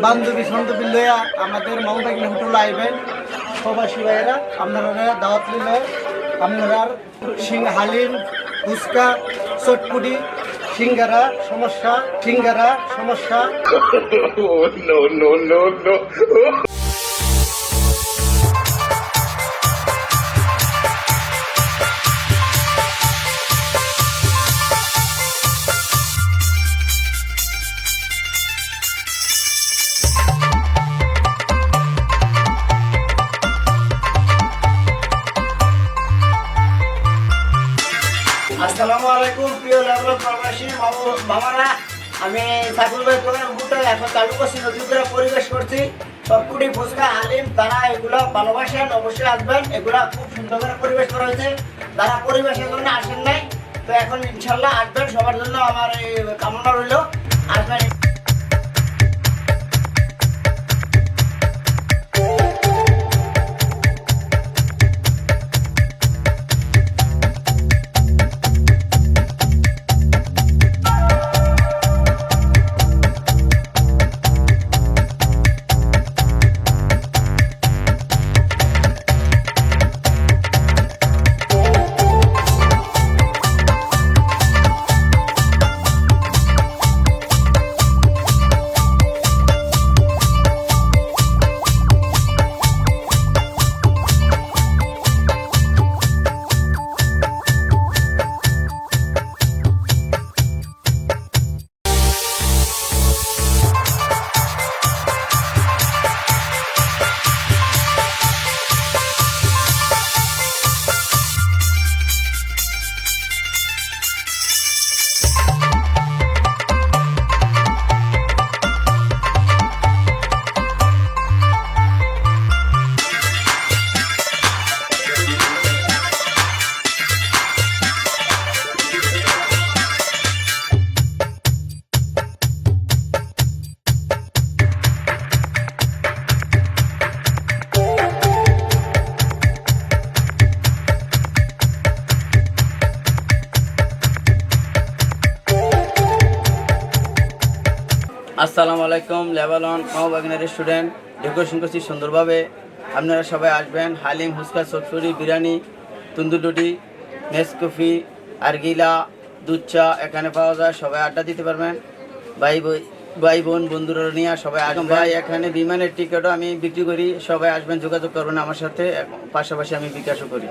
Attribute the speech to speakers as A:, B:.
A: বান্ধবী সন্তবী লইয়া আমাদের মাউন্টাইন হোটেল আইবেন প্রবাসী ভাইয়েরা। আপনারা দাওয়াত নিলে আপনারা হালিম, ফুচকা, চটপুটি, সিঙ্গারা সমস্যা আসসালামু আলাইকুম প্রিয় লেভেল প্রবাসী মামারা। আমি সাইফুল ভাই প্রোগ্রাম বুটে এখন চালু করছি, নতুন করে পরিবেশ করছি। সবকুটি ফুচকা হালিম তারা এগুলো ভালোবাসেন, অবশ্যই আসবেন। এগুলা খুব সুন্দর করে পরিবেশ করা হয়েছে। তারা পরিবেশের জন্য আসেন নাই, তো এখন ইনশাল্লাহ আসবেন। সবার জন্য আমার এই কামনা রইল, আসবেন।
B: আসসালামু আলাইকুম। লেবানন মাহবাগিনার স্টুডেন্ট ডেকোরেশন করছি সুন্দরভাবে। আপনারা সবাই আসবেন। হালিম, ফুচকা, চটপুরি, বিরিয়ানি, তন্দুর রুটি, নেসকফি, আরগিলা, দুধ চা এখানে পাওয়া যায়। সবাই আড্ডা দিতে পারবেন। ভাই বোন বন্ধুরা নিয়ে সবাই আসবেন। ভাই এখানে বিমানের টিকিটও আমি বিক্রি করি, সবাই আসবেন, যোগাযোগ করবেন আমার সাথে। পাশাপাশি আমি বিকাশও করি।